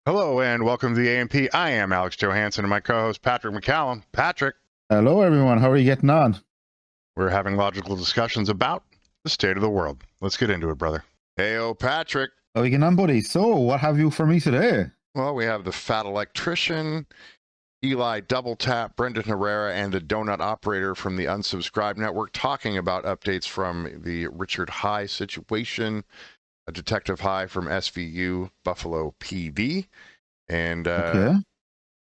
Hello and welcome to the A&P. I am Alex Johansson and my co-host Patrick McCallum. Patrick, Hello, everyone. How are you getting on? we're having logical discussions about the state of the world. Let's get into it, brother. Heyo, Patrick. How are you getting on, buddy? So, what have you for me today? Well, we have the Fat Electrician, Eli Double Tap, Brendan Herrera, and the Donut Operator from the Unsubscribed Network talking about updates from the Richard High situation, a Detective High from SVU, Buffalo PD, and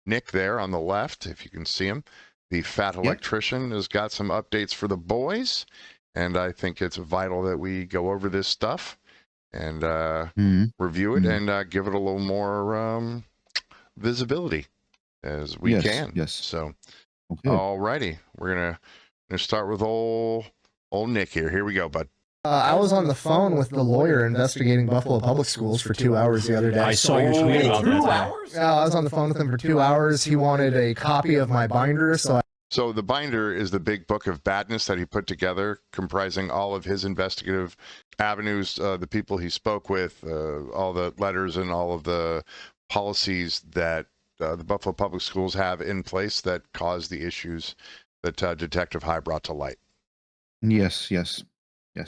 Nick there on the left, if you can see him. The Fat Electrician has got some updates for the boys, and I think it's vital that we go over this stuff and review it and give it a little more visibility as we can. Yes. So, alrighty, we're gonna start with old Nick here. Here we go, bud. I was on the phone with the lawyer investigating Buffalo Public Schools for 2 hours the other day. I saw your tweet about that. 2 hours? Yeah, I was on the phone with him for 2 hours. He wanted a copy of my binder, So the binder is the big book of badness that he put together, comprising all of his investigative avenues, the people he spoke with, all the letters and all of the policies that the Buffalo Public Schools have in place that cause the issues that Detective High brought to light. Yes.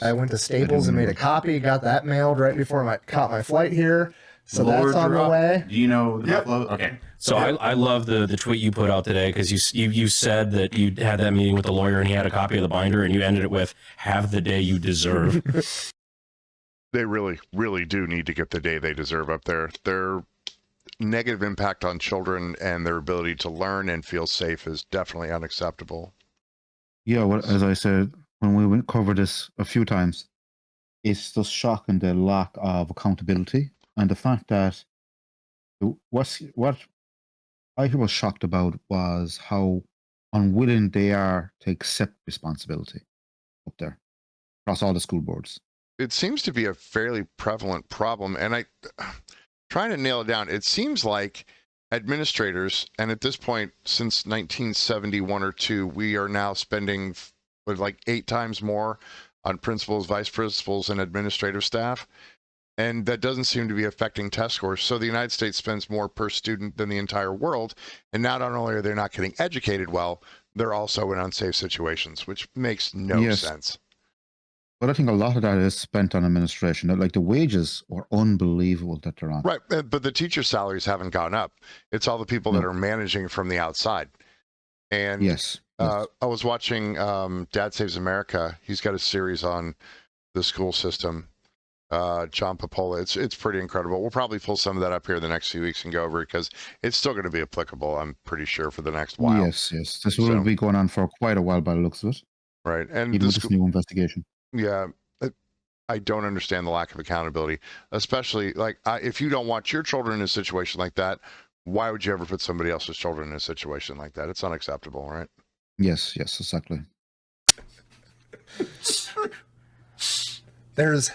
I went to Staples and made a copy, got that mailed right before I caught my flight here. So that's on the way. Do you know the Buffalo? Okay. So I love the tweet you put out today because you said that you had that meeting with the lawyer and he had a copy of the binder and you ended it with "Have the day you deserve." They really, really do need to get the day they deserve up there. Their negative impact on children and their ability to learn and feel safe is definitely unacceptable. Yeah, well, as I said, when we covered this a few times, it's just shocking the lack of accountability and the fact that what I was shocked about was how unwilling they are to accept responsibility up there across all the school boards. It seems to be a fairly prevalent problem, and I trying to nail it down. It seems like administrators, and at this point, since 1971 or two, we are now spending like 8 times more on principals, vice principals, and administrative staff. And that doesn't seem to be affecting test scores. So the United States spends more per student than the entire world. And now not only are they not getting educated well, they're also in unsafe situations, which makes no sense. But I think a lot of that is spent on administration. Like the wages are unbelievable that they're on. Right. But the teacher salaries haven't gone up. It's all the people that are managing from the outside. And I was watching Dad Saves America. He's got a series on the school system. John Papola. It's pretty incredible. We'll probably pull some of that up here the next few weeks and go over it because it's still going to be applicable, I'm pretty sure, for the next while. Yes. This will be going on for quite a while by the looks of it. Right. And even with this new investigation. Yeah. I don't understand the lack of accountability, especially like if you don't want your children in a situation like that, why would you ever put somebody else's children in a situation like that? It's unacceptable, right? Yes, exactly. There's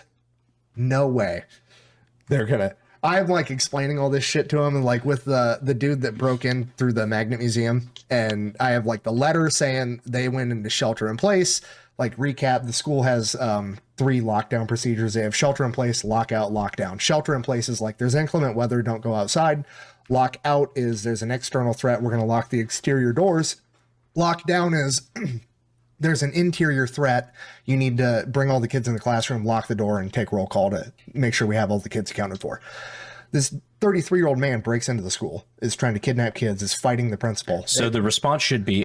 no way they're gonna. I'm like explaining all this shit to him, and like with the dude that broke in through the Magnet Museum, and I have like the letter saying they went into shelter in place. Like recap, the school has 3 lockdown procedures. They have shelter in place, lockout, lockdown. Shelter in place is like there's inclement weather, don't go outside. Lockout is there's an external threat, we're gonna lock the exterior doors. Lockdown is there's an interior threat. You need to bring all the kids in the classroom, lock the door, and take roll call to make sure we have all the kids accounted for. This 33-year-old man breaks into the school, is trying to kidnap kids, is fighting the principal. So the response should be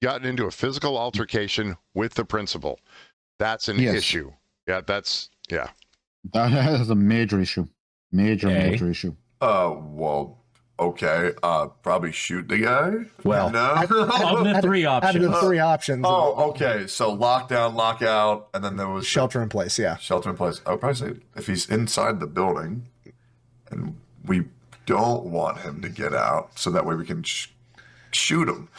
gotten into a physical altercation with the principal. That's an issue. Yeah, that is a major issue. Major issue. Well, okay. Probably shoot the guy. Well, no. Of the 3 options. Out of the 3 options. Oh, okay. So lockdown, lockout, and then there was shelter in place. Yeah, shelter in place. I would probably say if he's inside the building, and we don't want him to get out, so that way we can shoot him.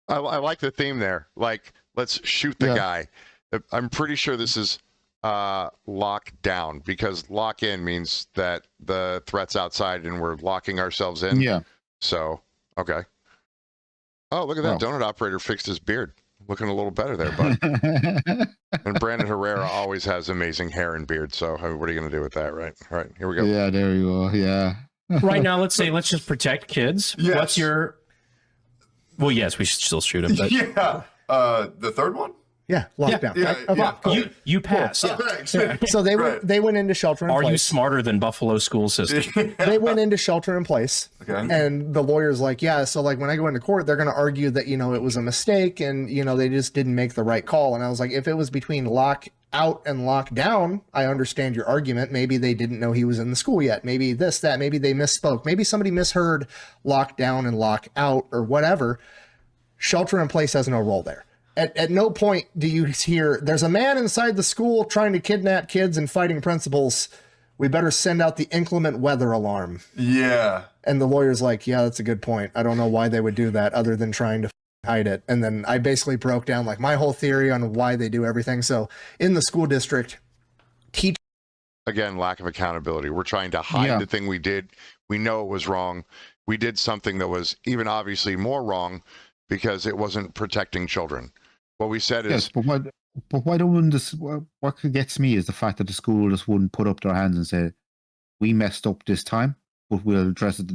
I like the theme there. Like, let's shoot the guy. I'm pretty sure this is lock down, because lock in means that the threat's outside and we're locking ourselves in. Yeah. So, okay. Oh, look at that. Donut operator fixed his beard. looking a little better there, bud. And Brandon Herrera always has amazing hair and beard. So what are you going to do with that, right? All right, here we go. Yeah, there you go. Yeah. Right now, let's just protect kids. Yes. What's your? Well, yes, we should still shoot him. But Yeah. The third one? Yeah, lockdown. Yeah, right? yeah. Okay. you passed. Oh, thanks. So they Right. they went into shelter in Are place. you smarter than Buffalo school system? They went into shelter in place. Okay. And the lawyer's like, yeah, so like when I go into court, they're going to argue that, you know, it was a mistake and, you know, they just didn't make the right call. And I was like, if it was between lock out and lock down, I understand your argument. Maybe they didn't know he was in the school yet. Maybe this, that, maybe they misspoke. Maybe somebody misheard lock down and lock out or whatever. Shelter in place has no role there. At no point do you hear there's a man inside the school trying to kidnap kids and fighting principals. We better send out the inclement weather alarm. Yeah. And the lawyer's like, yeah, that's a good point. I don't know why they would do that other than trying to hide it. And then I basically broke down like my whole theory on why they do everything. So in the school district, teach. Again, lack of accountability. We're trying to hide the thing we did. We know it was wrong. We did something that was even obviously more wrong because it wasn't protecting children. What we said is, Yes, but why don't this? What gets me is the fact that the school just wouldn't put up their hands and say, "We messed up this time, but we'll address it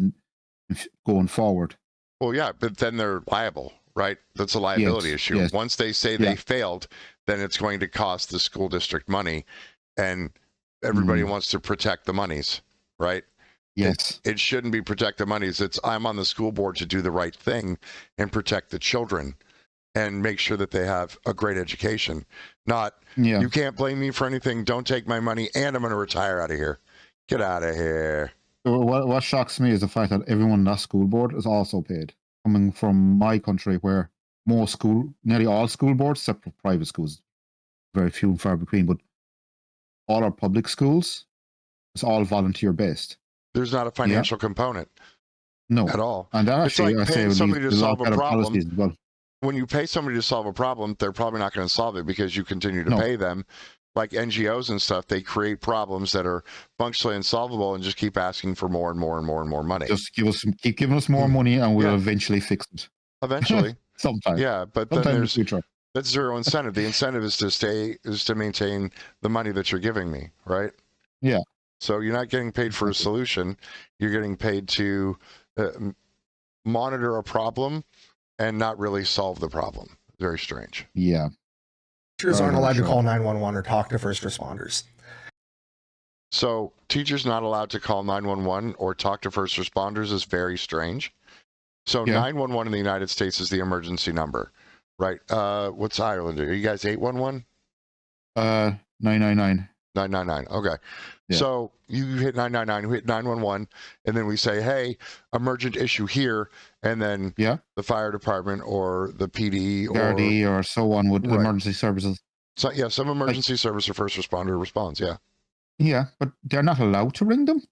going forward." well, yeah, but then they're liable, right? That's a liability Yes, issue. yes. Once they say they failed, then it's going to cost the school district money, and everybody wants to protect the monies, right? Yes. It shouldn't be protect the monies. It's I'm on the school board to do the right thing and protect the children and make sure that they have a great education. Not, Yeah. you can't blame me for anything. Don't take my money, and I'm going to retire out of here. Get out of here. What shocks me is the fact that everyone in that school board is also paid. Coming from my country, where nearly all school boards, except for private schools, very few and far between, but all our public schools, it's all volunteer based. There's not a financial component No, at all. and that It's actually, like I say, paying somebody to solve a better problem. policies as well. When you pay somebody to solve a problem, they're probably not going to solve it because you continue to No. pay them. Like NGOs and stuff, they create problems that are functionally unsolvable and just keep asking for more and more and more and more money. Just keep giving us more money, and we'll Yeah. eventually fix it. Eventually, Sometime. yeah, but then Sometime in the there's future. that's zero incentive. The incentive is to maintain the money that you're giving me, right? Yeah. So you're not getting paid for a solution. You're getting paid to monitor a problem and not really solve the problem. Very strange. Yeah. Teachers aren't Oh, allowed sure. to call 911 or talk to first responders. So teachers not allowed to call 911 or talk to first responders is very strange. So Yeah. 911 in the United States is the emergency number, right? What's Ireland? Are you guys 811? 999. 999. Okay. Yeah. So you hit 999, you hit 911, and then we say, hey, emergent issue here. And then Yeah. the fire department or the PD or RD or so on with Right. emergency services. so, yeah, some emergency service or first responder responds. Yeah. Yeah, but they're not allowed to ring them.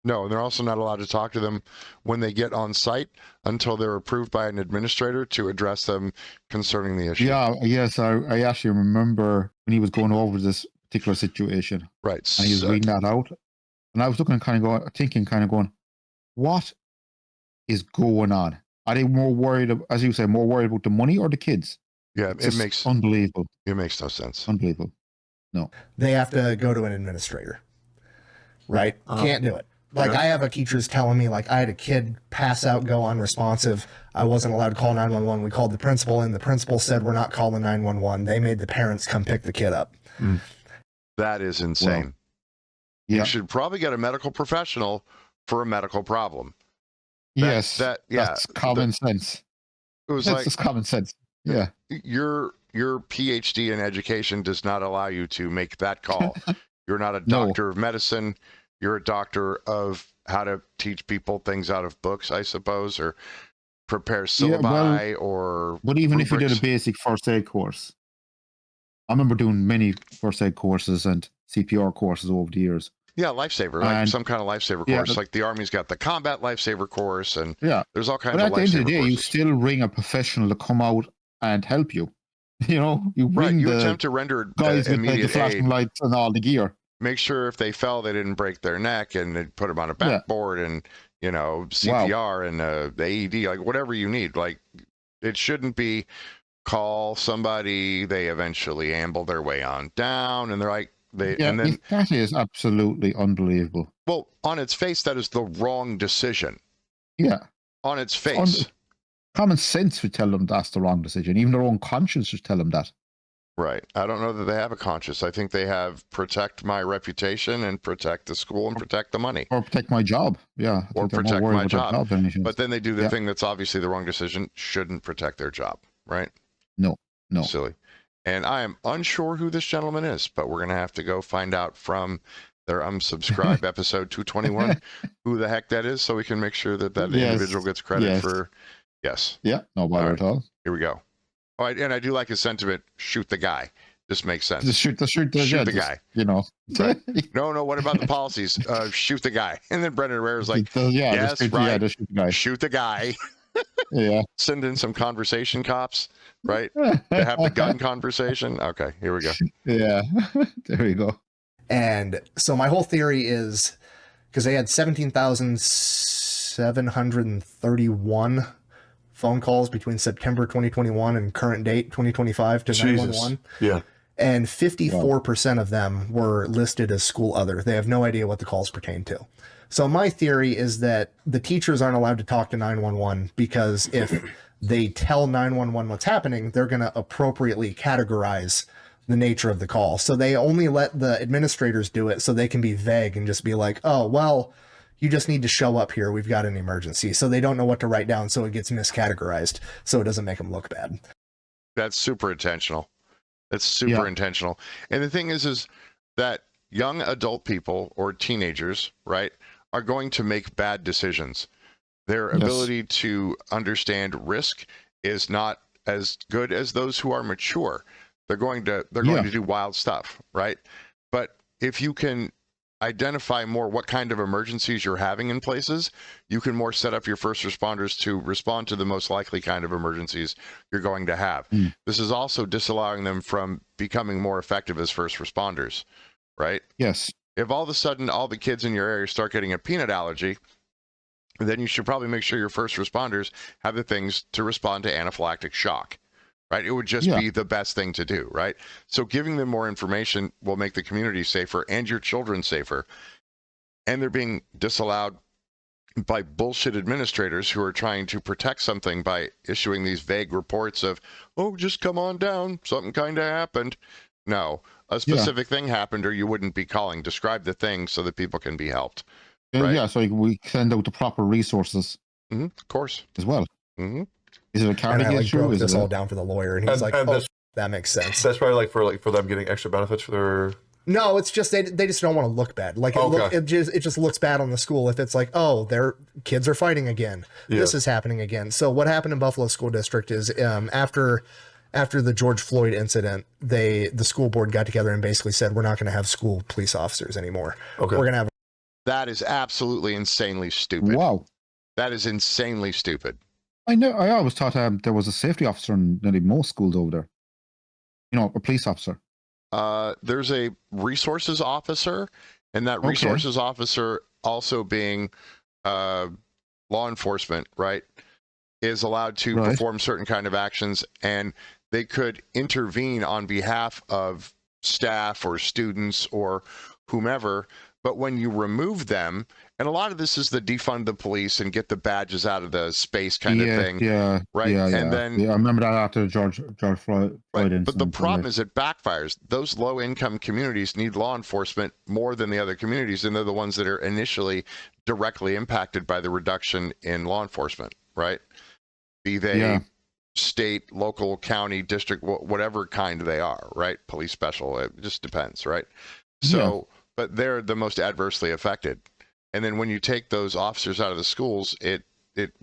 No, and they're also not allowed to talk to them when they get on site until they're approved by an administrator to address them concerning the issue. Yeah, yes, I actually remember when he was going over this particular situation, Right. and he was So- reading that out, and I was looking, thinking, what is going on? Are they more worried, as you say, more worried about the money or the kids? yeah, It's it just makes unbelievable, no sense. unbelievable. They have to go to an administrator, right? Uh-huh. Can't do it. Like Yeah. I have a teacher's telling me, like I had a kid pass out, go unresponsive. I wasn't allowed to call 911. We called the principal, and the principal said we're not calling 911. They made the parents come pick the kid up. That is insane. Yeah, You should probably get a medical professional for a medical problem. yes, yeah, that's common sense. It was That's like just common sense. Yeah, your PhD in education does not allow you to make that call. You're not a No. doctor of medicine. You're a doctor of how to teach people things out of books, I suppose, or prepare syllabi well, or but even if you did a rubrics. basic first aid course, I remember doing many first aid courses and CPR courses over the years. Yeah, lifesaver, like And- some kind of lifesaver Yeah, course. but- Like the Army's got the combat lifesaver course, and Yeah, there's all kinds but of at the end of the lifesaver day, you courses. still ring a professional to come out and help you. You know, you Right, ring you the attempt to render guys with the immediate flashing aid. lights and all the gear. Make sure if they fell, they didn't break their neck, and then put them on a Yeah. backboard and CPR and the AED, like whatever you need. Like it shouldn't be call somebody. They eventually amble their way on down, and they're like, Yeah, and then, that is absolutely unbelievable. well, on its face, that is the wrong decision. Yeah. On its face. Common sense would tell them that's the wrong decision. Even their own conscience would tell them that. Right. I don't know that they have a conscience. I think they have protect my reputation and protect the school and protect the money. Or protect my job. Yeah. I Or think they're more protect worried my about their job. than anything But else. then they do the Yeah. thing that's obviously the wrong decision, shouldn't protect their job, right? No. Silly. And I am unsure who this gentleman is, but we're going to have to go find out from their unsubscribe episode 221 who the heck that is, so we can make sure that that individual gets credit for. Yes. Yeah, no bother at all. Here we go. All right, and I do like his sentiment, shoot the guy. This makes sense. Just shoot the guy. You know. Right. No, what about the policies? Shoot the guy. And then Brendan Herrera's like, yes, just right. just shoot the guy. Shoot the guy. Yeah. Send in some conversation cops, right? To have the gun conversation. Okay, here we go. Yeah. There we go. And so my whole theory is, because they had 17,731 phone calls between September 2021 and current date 2025 to 911. Yeah. And 54% of them were listed as school other. They have no idea what the calls pertain to. So my theory is that the teachers aren't allowed to talk to 911 because if they tell 911 what's happening, they're going to appropriately categorize the nature of the call. So they only let the administrators do it so they can be vague and just be like, oh, well, you just need to show up here. We've got an emergency. So they don't know what to write down. So it gets miscategorized. So it doesn't make them look bad. That's super intentional. That's super intentional. And the thing is that young adult people or teenagers, right, are going to make bad decisions. Their ability to understand risk is not as good as those who are mature. They're going to do wild stuff, right? But if you can identify more what kind of emergencies you're having in places, you can more set up your first responders to respond to the most likely kind of emergencies you're going to have. This is also disallowing them from becoming more effective as first responders, right? Yes. If all of a sudden all the kids in your area start getting a peanut allergy, then you should probably make sure your first responders have the things to respond to anaphylactic shock, right? It would just be the best thing to do, right? So giving them more information will make the community safer and your children safer. And they're being disallowed by bullshit administrators who are trying to protect something by issuing these vague reports of, oh, just come on down, something kind of happened. No, a specific thing happened or you wouldn't be calling. Describe the thing so that people can be helped. Right? Yeah, so we send out the proper resources. Of course. As well. Mm-hmm. Is it a cardigan issue? Broke this all down for the lawyer, and he's like, "Oh, that makes sense." That's probably for them getting extra benefits for their. No, it's just they just don't want to look bad. Like it just looks bad on the school if it's like, oh, their kids are fighting again. This is happening again. So what happened in Buffalo School District is after the George Floyd incident, the school board got together and basically said, we're not going to have school police officers anymore. Okay. We're going to have. That is absolutely insanely stupid. Wow. That is insanely stupid. I know. I always thought there was a safety officer in nearly most schools over there. You know, a police officer. There's a resources officer, and that resources officer also being law enforcement, right, is allowed to perform certain kind of actions, and they could intervene on behalf of staff or students or whomever. But when you remove them, and a lot of this is the defund the police and get the badges out of the space kind of thing. Yeah. Right. And then I remember that after George Floyd incident. But the problem is it backfires. Those low income communities need law enforcement more than the other communities, and they're the ones that are initially directly impacted by the reduction in law enforcement, right? Be they state, local, county, district, whatever kind they are, right? Police special, it just depends, right? So but they're the most adversely affected. And then when you take those officers out of the schools, it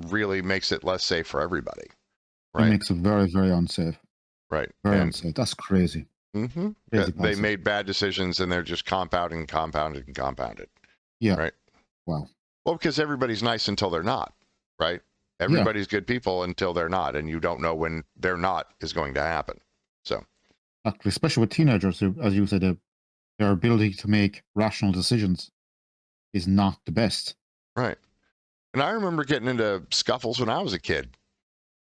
really makes it less safe for everybody. Right? It makes it very, very unsafe. Right. Very unsafe. That's crazy. Mm-hmm. They made bad decisions and they're just compounded. Yeah. Right. Wow. Well, because everybody's nice until they're not, right? Everybody's good people until they're not, and you don't know when they're not is going to happen. So, especially with teenagers, who, as you said, their ability to make rational decisions is not the best. Right. And I remember getting into scuffles when I was a kid.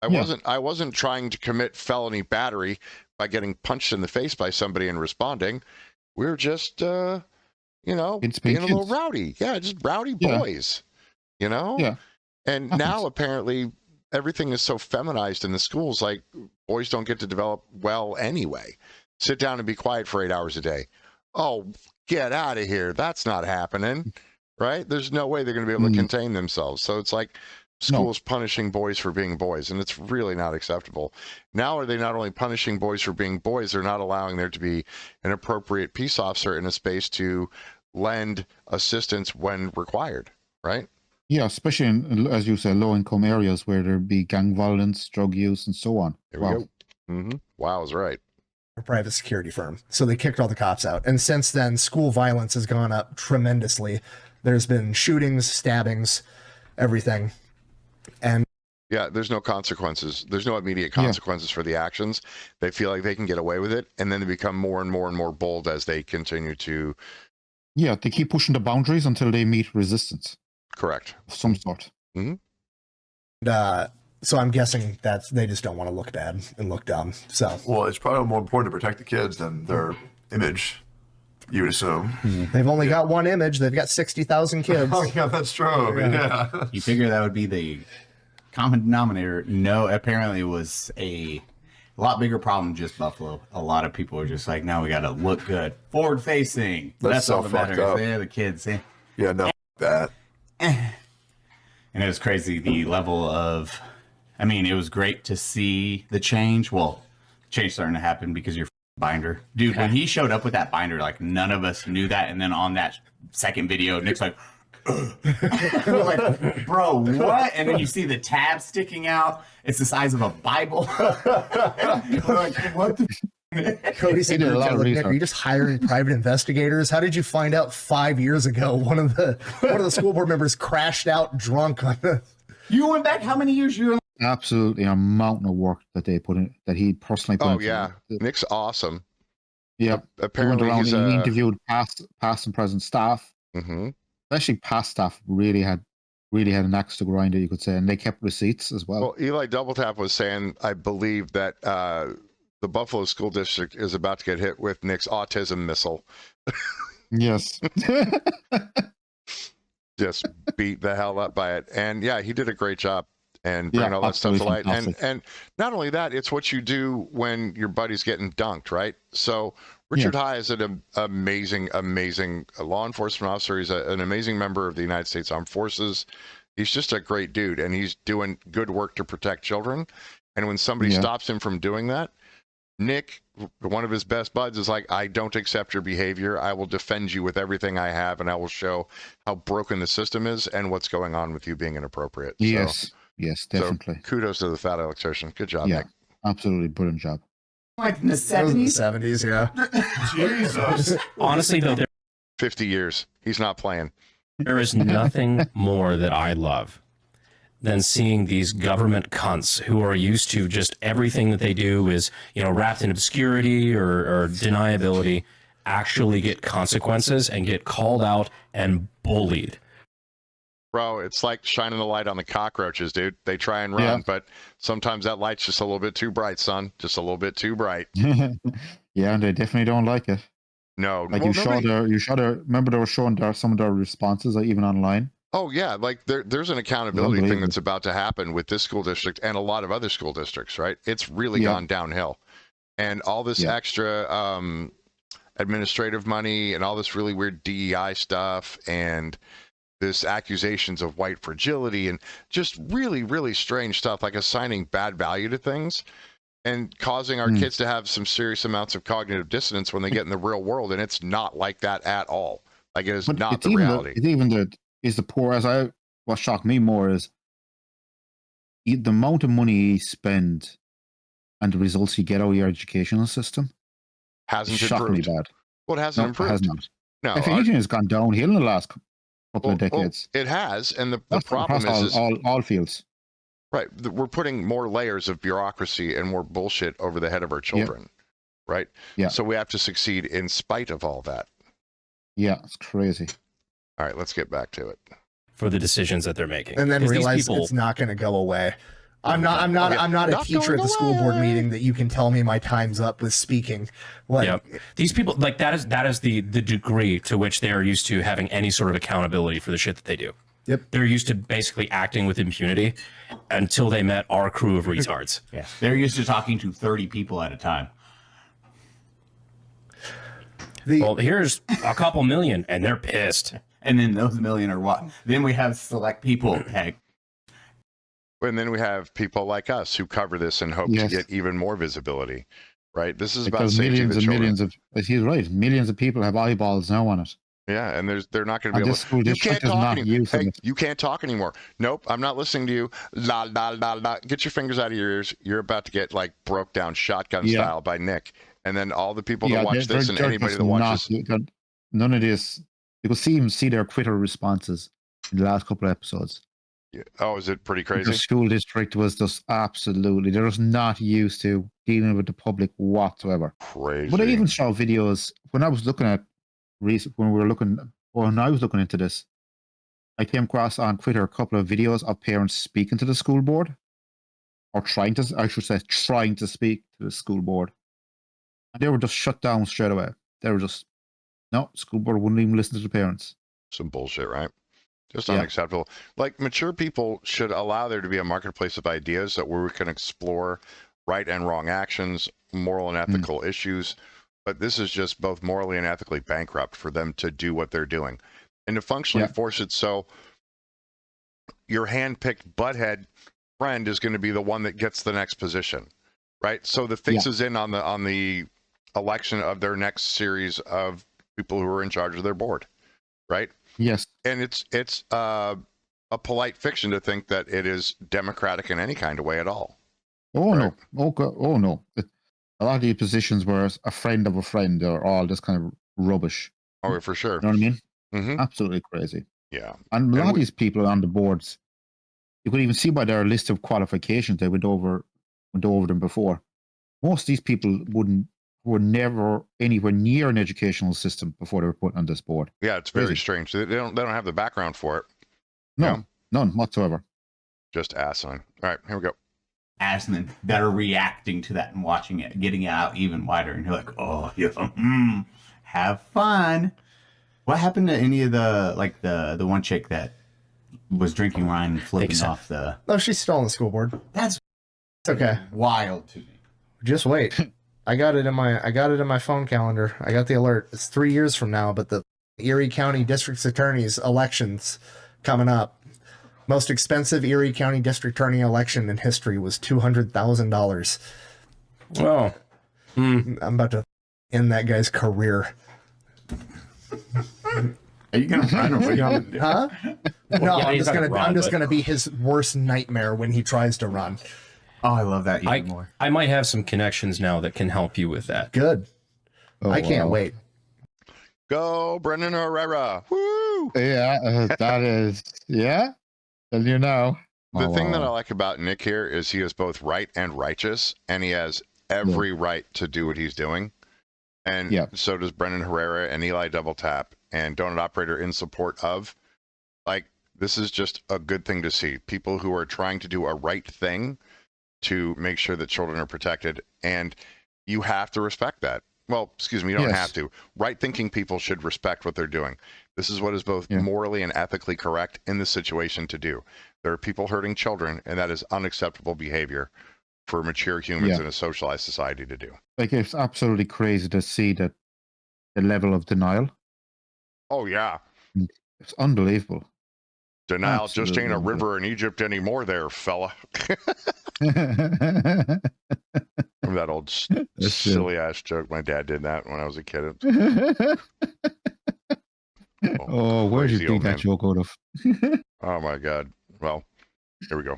I wasn't trying to commit felony battery by getting punched in the face by somebody and responding. We were just, you know, Kids being being a little kids. rowdy. Yeah, just rowdy Yeah. boys, you know? Yeah. And Happens. now apparently everything is so feminized in the schools, like boys don't get to develop well anyway. Sit down and be quiet for 8 hours a day. Oh, get out of here. That's not happening, right? There's no way they're going to be able to contain themselves. So it's like schools punishing boys for being boys, and it's really not acceptable. Now are they not only punishing boys for being boys, they're not allowing there to be an appropriate peace officer in a space to lend assistance when required, right? Yeah, especially in, as you said, low-income areas where there'd be gang violence, drug use, and so on. There we go. Wow, is right. A private security firm. So they kicked all the cops out. And since then, school violence has gone up tremendously. There's been shootings, stabbings, everything. And yeah, there's no consequences. There's no immediate consequences for the actions. They feel like they can get away with it, and then they become more and more and more bold as they continue to. Yeah, they keep pushing the boundaries until they meet resistance. Correct. Of some sort. So I'm guessing that they just don't want to look bad and look dumb. So Well, it's probably more important to protect the kids than their image, you would assume. they've only got one image. They've got 60,000 kids. Oh, yeah, that's true. Yeah. You figure that would be the common denominator. No, apparently it was a lot bigger problem than just Buffalo. A lot of people are just like, no, we got to look good. Forward facing. That's all so that fucked matters. up. Yeah, the kids. Yeah. Yeah, no, that. And it was crazy the level of, I mean, it was great to see the change. Well, change starting to happen because your binder. Dude, when he showed up with that binder, like none of us knew that. And then on that second video, Nick's like, we're like, bro, what? And then you see the tab sticking out. It's the size of a Bible. We're like, what the Cody said, did a lot of "Look, Nick, research. are you just hiring private investigators? How did you find out 5 years ago one of the school board members crashed out drunk on the?" You went back how many years? You were Absolutely a mountain of work that they put in, that he personally put Oh into yeah, it. Nick's awesome. Yeah. He went Apparently around he's and he interviewed past and present staff. Especially past staff really had an axe to grind, you could say, and they kept receipts as well. Well, Eli Doubletap was saying, I believe that the Buffalo School District is about to get hit with Nick's autism missile. Yes. Just beat the hell up by it. And yeah, he did a great job and bringing all that stuff to light. And not only that, it's what you do when your buddy's getting dunked, right? So Richard High is an amazing law enforcement officer. He's an amazing member of the United States Armed Forces. He's just a great dude, and he's doing good work to protect children. And when somebody stops him from doing that, Nick, one of his best buds, is like, I don't accept your behavior. I will defend you with everything I have, and I will show how broken the system is and what's going on with you being inappropriate. Yes, yes, definitely. So kudos to the fat electrician. Good job, Yeah, Nick. absolutely brilliant job. like in the That was in the 70s. 70s, yeah. Jesus. Honestly, though, 50 years. He's not playing. there is nothing more that I love than seeing these government cunts who are used to just everything that they do is, you know, wrapped in obscurity or deniability, actually get consequences and get called out and bullied. Bro, it's like shining the light on the cockroaches, dude. They try and run, Yeah. but sometimes that light's just a little bit too bright, son. Just a little bit too bright. Yeah, and they definitely don't like it. No. Like well, you showed remember they were showing some of their responses, even online. Oh yeah, like there's an accountability thing that's about to happen with this school district and a lot of other school districts, right? It's really gone downhill, and all this extra administrative money and all this really weird DEI stuff and this accusations of white fragility and just really, really strange stuff, like assigning bad value to things and causing our kids to have some serious amounts of cognitive dissonance when they get in the real world, and it's not like that at all. Like it is But not it's the even reality. It's even the poor. What shocked me more is the amount of money you spend and the results you get out of your educational system Hasn't shockingly improved. bad. Well, it hasn't No, it improved. has not. No, If anything, has gone downhill in the last couple of decades. it has, and the That's problem across is all fields. right. We're putting more layers of bureaucracy and more bullshit over the head of our children, right? Yeah. So we have to succeed in spite of all that. Yeah, it's crazy. All right, let's get back to it. For the decisions that they're making. And then 'Cause these realize people- it's not going to go away. I'm not a Not teacher at going the school board away. meeting that you can tell me my time's up with speaking. Like, Yep. These people, like, that is the degree to which they are used to having any sort of accountability for the shit that they do. Yep. They're used to basically acting with impunity until they met our crew of retards. Yeah. They're used to talking to 30 people at a time. Well, here's a couple million, and they're pissed. And then those million are what? Then we have select people. Heck, And then we have people like us who cover this and hope Yes. to get even more visibility, right? This is about Because safety of millions the and children. millions of, he's right, millions of people have eyeballs now on it. Yeah, and they're not going to And be able this school to. You district can't is talk not anymore. using Hey, it. you can't talk anymore. Nope, I'm not listening to you. La la la la. Get your fingers out of your ears. You're about to get like broke down shotgun Yeah. style by Nick, and then all the people that Yeah, watch this and they're anybody just that watches. none of this. You could see their Twitter responses in the last couple of episodes. Oh, is it pretty Their crazy? school district was just absolutely, they're just not used to dealing with the public whatsoever. Crazy. But I even saw videos when I was looking at when I was looking into this, I came across on Twitter a couple of videos of parents speaking to the school board, or trying to speak to the school board, and they were just shut down straight away. They were just, no, school board wouldn't even listen to the parents. Some bullshit, right? Just Yeah. unacceptable. Like, mature people should allow there to be a marketplace of ideas that where we can explore right and wrong actions, moral and ethical issues. But this is just both morally and ethically bankrupt for them to do what they're doing. And to functionally Yeah. force it so your hand-picked butthead friend is going to be the one that gets the next position, right? So the fix is in on the election of their next series of people who are in charge of their board, right? Yes. And it's a polite fiction to think that it is democratic in any kind of way at all. Oh Right. no. Oh no. A lot of these positions where a friend of a friend are all this kind of rubbish. Oh, for sure. You know what I mean? Hmm. Absolutely crazy. Yeah. And a lot And of these people on the boards, you could even see by their list of qualifications, they went over them before. Most of these people were never anywhere near an educational system before they were put on this board. Yeah, it's very Crazy. strange. They don't have the background for it. No, Yeah. none whatsoever. Just asinine. All right, here we go. asinine that are reacting to that and watching it, getting it out even wider. And you're like, oh, yeah, have fun. What happened to any of the one chick that was drinking wine and flipping so. off the? Oh, she's still on the school board. That's It's okay. wild to me. Just wait. I got it in my phone calendar. I got the alert. It's 3 years from now, but the Erie County District Attorney's election's coming up. Most expensive Erie County District Attorney election in history was $200,000. Well, I'm about to end that guy's career. Are you gonna run or what are you gonna do? Huh? No, yeah, I'm he's just not gonna run, I'm just but- gonna be his worst nightmare when he tries to run. Oh, I love that even more. I might have some connections now that can help you with that. Good. Oh, I can't wow. wait. Go, Brendan Herrera. Woo! Yeah, that is. Yeah. Tell you now. The Oh, thing that I wow. like about Nick here is he is both right and righteous, and he has every right to do what he's doing. And Yeah. so does Brendan Herrera and Eli Double Tap and Donut Operator in support of. Like, this is just a good thing to see. People who are trying to do a right thing to make sure that children are protected. And you have to respect that. Well, excuse me, you don't Yes. have to. Right-thinking people should respect what they're doing. This is what is both Yeah. morally and ethically correct in this situation to do. There are people hurting children, and that is unacceptable behavior for mature humans Yeah. in a socialized society to do. Like, it's absolutely crazy to see that the level of denial. Oh, yeah. It's unbelievable. Denial just Absolutely ain't a unbelievable. river in Egypt anymore there, fella. That's Remember that old true. silly-ass joke? My dad did that when I was a kid. Oh, where did crazy you old think that man. joke out of? Oh, my God. Well, here we go.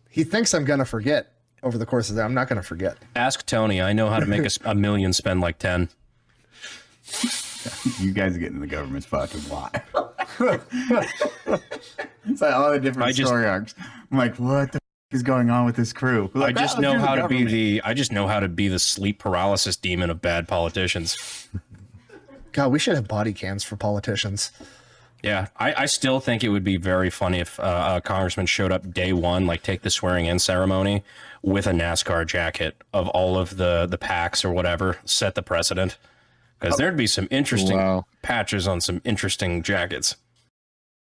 He thinks I'm gonna forget over the course of that. I'm not gonna forget. Ask Tony. I know how to make a million spend like 10. You guys are getting the government's fucking lie. It's like all the different story arcs. I'm like, what the is going on with this crew? We're like, I just "Oh, know through the how to be government." I just know how to be the sleep paralysis demon of bad politicians. God, we should have body cams for politicians. Yeah, I still think it would be very funny if a congressman showed up day one, like take the swearing in ceremony with a NASCAR jacket of all of the packs or whatever, set the precedent. Because there'd be some interesting patches on some interesting jackets.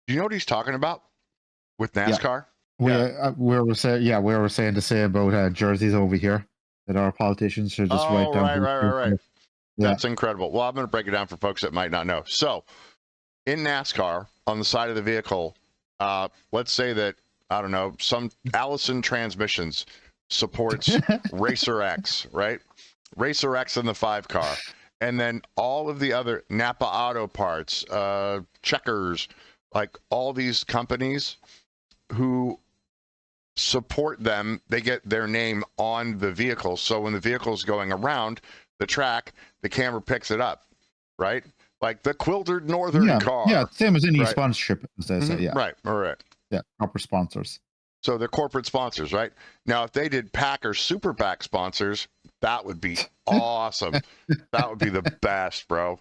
Do you know what he's talking about with NASCAR? We were saying the same about jerseys over here that our politicians should just write down. Right. Yeah. That's incredible. Well, I'm going to break it down for folks that might not know. So, in NASCAR, on the side of the vehicle, let's say that, I don't know, some Allison Transmissions supports Racer X, right? Racer X in the 5 car. And then all of the other Napa Auto Parts, Checkers, like all these companies who support them, they get their name on the vehicle. So when the vehicle is going around the track, the camera picks it up, right? Like the Quiltered Northern car. Yeah, same as any sponsorship, as they say. Yeah. Right. Yeah, proper sponsors. So they're corporate sponsors, right? Now, if they did Packer Super PAC sponsors, that would be awesome. That would be the best, bro.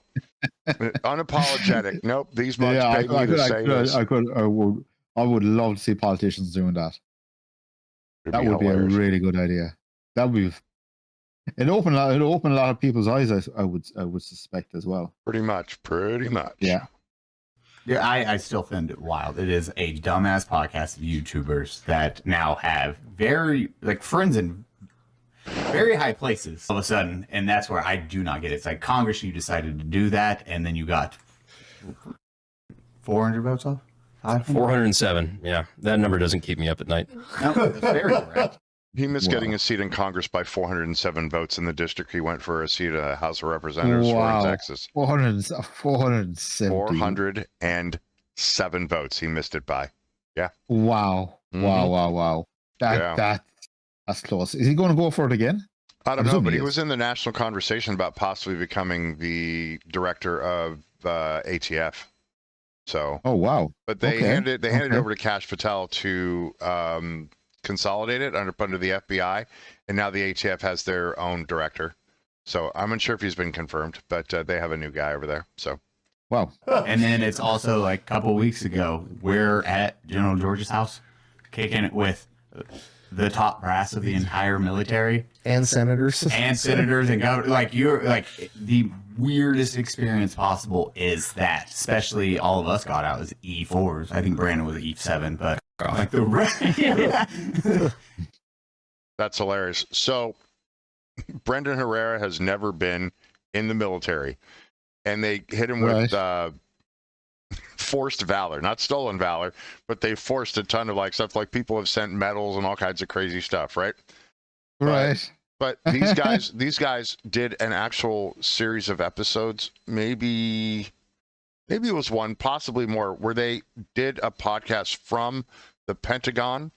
Unapologetic. Nope, these bucks pay me to say this. I would love to see politicians doing that. That would hilarious. be a really good idea. That would be. It open a lot of people's eyes. I would suspect as well. Pretty much. Yeah. Yeah, I still find it wild. It is a dumbass podcast of YouTubers that now have very friends in very high places all of a sudden, and that's where I do not get it. It's like Congress, you decided to do that, and then you got 400 votes off. 407. Yeah, that number doesn't keep me up at night. No, that's very correct. He missed getting a seat in Congress by 407 votes in the district. He went for a seat at House of Representatives for in Texas. 470. 407 votes. He missed it by. Yeah. Wow. Wow. That's close. Is he going to go for it again? I don't know, but he was in the national conversation about possibly becoming the director of ATF. So. Oh wow! But they handed it over to Kash Patel to consolidate it under the FBI, and now the ATF has their own director. So I'm unsure if he's been confirmed, but they have a new guy over there. So. Wow. And then it's also like a couple weeks ago, we're at General George's house, kicking it with the top brass of the entire military And senators. And governors. Like you're like the weirdest experience possible is that, especially all of us got out as E4s. I think Brandon was E7, but like the rest. That's hilarious. So Brendan Herrera has never been in the military, and they hit him with forced valor, not stolen valor, but they forced a ton of stuff. Like people have sent medals and all kinds of crazy stuff, right? Right. But these guys did an actual series of episodes, maybe it was one, possibly more, where they did a podcast from the Pentagon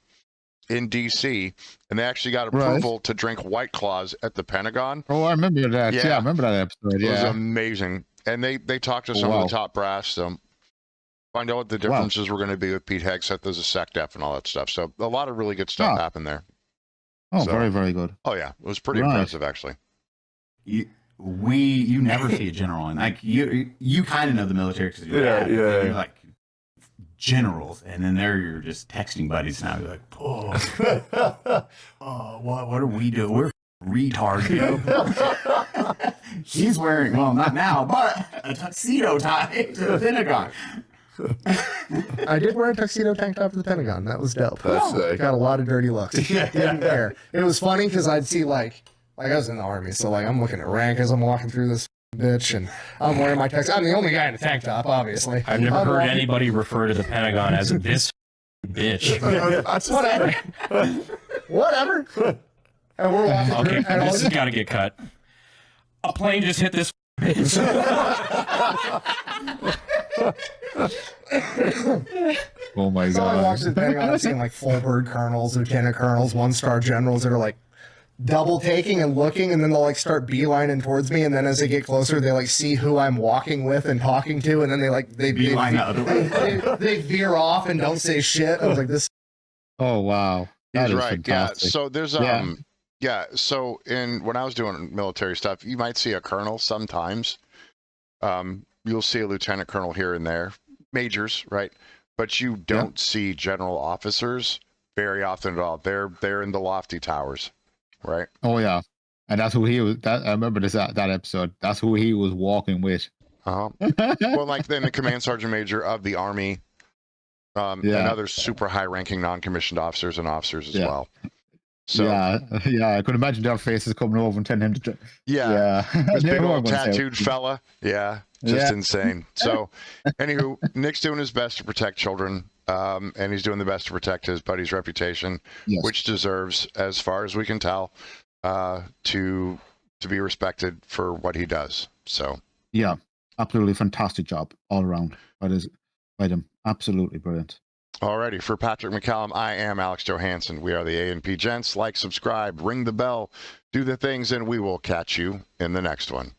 in DC, and they actually got approval to drink White Claws at the Pentagon. Oh, I remember that. Yeah, I remember that episode. It was amazing. And they talked to some of the top brass, so find out what the differences were going to be with Pete Hegseth as a SecDef and all that stuff. So a lot of really good stuff happened there. Oh, very, very good. Oh yeah, it was pretty impressive actually. You never see a general, and like you kind of know the military because you're like generals, and then you're just texting buddies now. You're like, what are we doing? We're retards, you know? He's wearing, well, not now, but a tuxedo tie to the Pentagon. I did wear a tuxedo tank top to the Pentagon. That was dope. Got a lot of dirty looks. Didn't care. It was funny because I'd see like I was in the Army, so I'm looking at rank as I'm walking through this bitch, and I'm wearing my tux. I'm the only guy in a tank top, obviously. I've never heard anybody refer to the Pentagon as this bitch. Whatever. And we're walking through. Okay, this has got to get cut. A plane just hit this bitch. Oh my So I god! watched the Pentagon. I've seen full bird colonels, lieutenant colonels, 1-star generals that are double taking and looking, and then they'll start beelining towards me, and then as they get closer, they see who I'm walking with and talking to, and then they Beeline the other way. they veer off and don't say shit. I was like, this. Oh wow! That He's is right. fantastic. Yeah. So there's so when I was doing military stuff, you might see a colonel sometimes. You'll see a lieutenant colonel here and there. majors, right? But you don't see general officers very often at all. They're in the lofty towers, right? Oh yeah, and that's who he was. That I remember that episode. That's who he was walking with. Well, like then the command sergeant major of the Army, and other super high-ranking non-commissioned officers and officers as well. So yeah, I could imagine their faces coming over and telling him to. This big old tattooed fella. Just insane. So, anywho, Nick's doing his best to protect children, and he's doing the best to protect his buddy's reputation, which deserves, as far as we can tell, to be respected for what he does. So, yeah, absolutely fantastic job all around by them. Absolutely brilliant. Alrighty, for Patrick McCallum, I am Alex Johansson. We are the A&P Gents. Like, subscribe, ring the bell, do the things, and we will catch you in the next one.